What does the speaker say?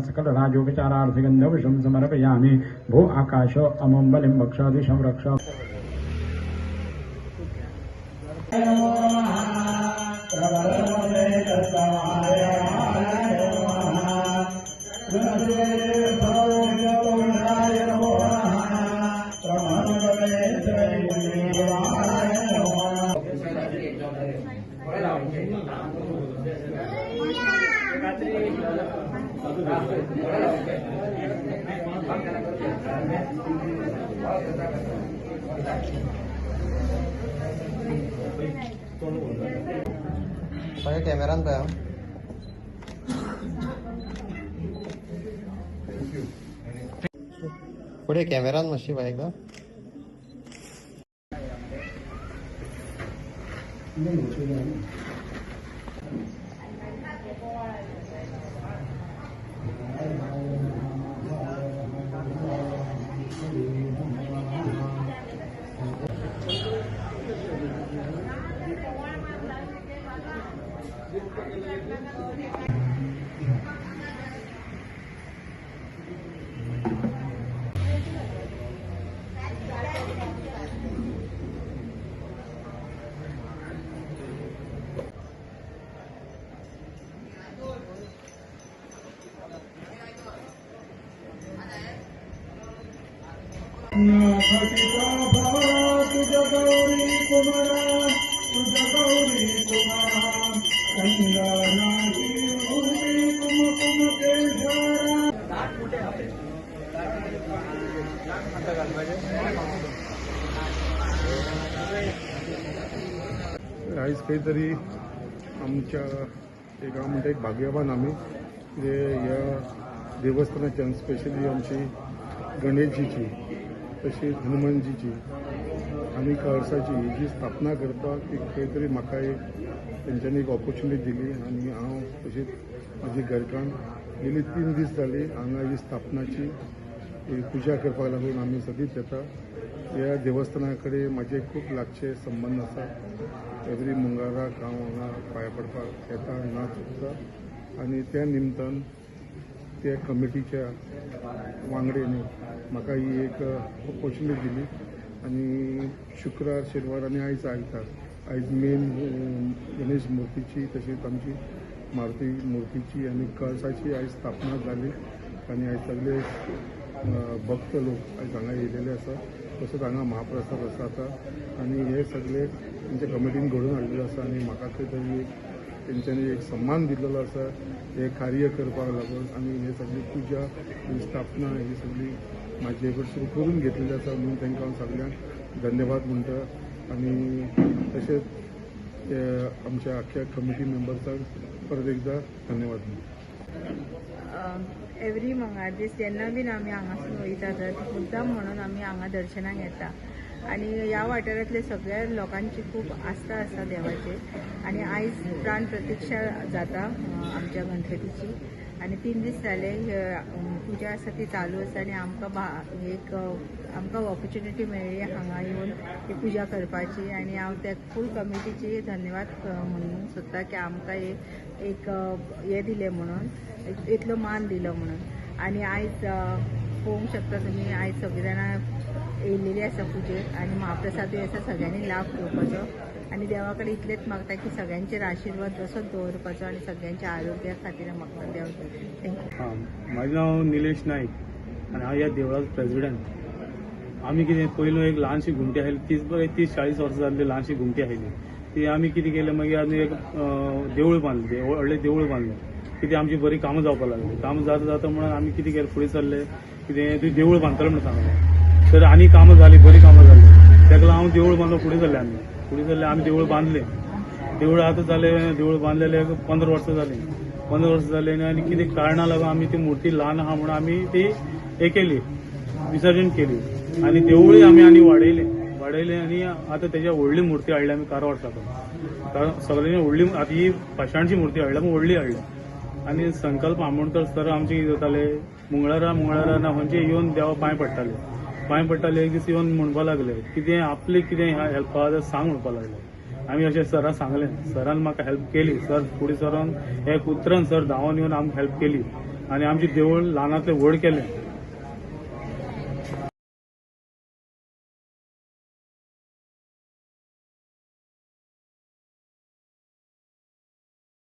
सकल राजोपचारार्थगंध विषम समर्पयामि भो आकाश अमं बलिं भक्षादिशं रक्ष Pakai kamera enggak? Pakai kamera masih baik dah. आयज खंय तरी आमच्या एक हांव म्हणटा एक भाग्यवान आमी जे ह्या देवस्थानाच्यान स्पेशली आमची गणेशजीची तशीच हनुमानजीची आनी कळसाची जी स्थापना करपाक एक खंय तरी म्हाका एक तेंच्यांनी एक ऑपॉर्च्युनिटी दिली आनी हांव तशीच म्हाजी घरकान्न गेली 3 दीस जाली हांगा ही स्थापनाची पुजा करपाक लागून आमी सदींच येता. ह्या देवस्थाना कडेन म्हाजे खूब लागचे संबंद आसा. एवरी मंगळाराक हांव हांगा पांया पडपाक येता ना चुकता आनी त्या निमतान त्या कमिटीच्या वांगडेनी म्हाका ही एक ऑपॉर्च्युनिटी दिली आनी शुक्रार शेनवार आनी आयज आयतार आयज मेन गणेश मुर्तीची तशीच आमची मारुती मुर्तीची आनी कळसाची आयज स्थापना जाली आनी आयज सगळे भक्त लोक आयज हांगा येयलेले आसा. तसोच हांगा महाप्रसाद आसा आता आनी हे सगळे तेंच्या कमिटीन घडोवन हाडलेले आसा आनी म्हाका खंय तरी तेंच्यांनी एक सम्मान दिल्लो आसा हे कार्य करपाक लागून आनी हे सगळी पुजा ही स्थापना ही सगळी म्हाजे कडसून करून घेतलेली आसा म्हणून तांकां हांव सगळ्यांक धन्यवाद म्हणटा आनी तशेंच आमच्या आख्या कमिटी मेंबर्सांक परत एकदा धन्यवाद म्हणटा. एवरी मंगळार दीस जेन्ना बीन आमी हांगासून वयता तर मुद्दाम म्हणून आमी हांगा दर्शनाक येता आनी ह्या वाठारांतल्या सगळ्या लोकांची खूब आस्था आसा देवाची आनी आयज प्राण प्रतिक्षा जाता आमच्या गणपतीची आनी 3 दीस जाले पुजा आसा ती चालू आसा आनी आमकां ऑपॉर्च्युनिटी मेळ्ळी हांगा येवन ही पुजा करपाची आनी हांव त्या फूल कमिटीची धन्यवाद म्हणूंक सोदता की आमकां एक हे दिलें म्हणून इतलो मान दिलो म्हणून आनी आयज पळोवंक शकता तुमी आयज सगळीं जाणां येयलेली आसा पुजेक आनी महाप्रसादूय आसा सगळ्यांनी लाभ घेवपाचो आनी देवा कडेन इतलेंच मागता की सगळ्यांचेर आशिर्वाद तसोच दवरपाचो आनी सगळ्यांच्या आरोग्या खातीर म्हाका देव थँक्यू. म्हाजें नांव निलेश नायक आनी हांव ह्या देवळाचो प्रेसिडेंट. आमी कितें पयलू एक ल्हानशी घुमटी आयली 30-40 वर्सां जाल्ली ल्हानशी घुमटी आयली ती आमी कितें केलें मागीर आमी एक देवूळ बांदलें व्हडलें देवूळ बांदलें कितें आमची बरी कामां जावपाक लागली. कामां जाता जाता म्हणून आमी कितें केलें फुडें सरले कितें तुवें देवूळ बांदतलो म्हणून सांगलें तर आनी कामां जाली बरी कामां जाली ताका लागून हांव देवूळ बांदलो फुडें सरले आमी देवूळ बांदलें देवूळ आतां जालें देवूळ बांदलेलें 15 वर्सां जालीं आनी कितें कारणां लागून आमी ती मुर्ती ल्हान आहा म्हणून आमी ती हे केली विसर्जन केली आनी देवूळय आमी आनी वाडयलें आनी आतां तेज्या व्हडली मुर्ती हाडली आमी कारवार साकून कारण सगळ्यांनी व्हडली आतां ही पाशाणची मुर्ती हाडल्या पूण व्हडली हाडल्या आनी संकल्प आमोणकर सर आमचे कितें जाताले मंगळारा ना खंयचे येवन देवा पांय पडटाले एक दीस येवन म्हणपा लागले कितें आपले कितें हेल्पा जाय सांग म्हणपा लागले आमी अशें सराक सांगलें सरान म्हाका हेल्प केली सर फुडें सरान एक उतरान सर धांवन येवन आमकां हेल्प केली आनी आमचें देवूळ ल्हानातलें व्हड केलें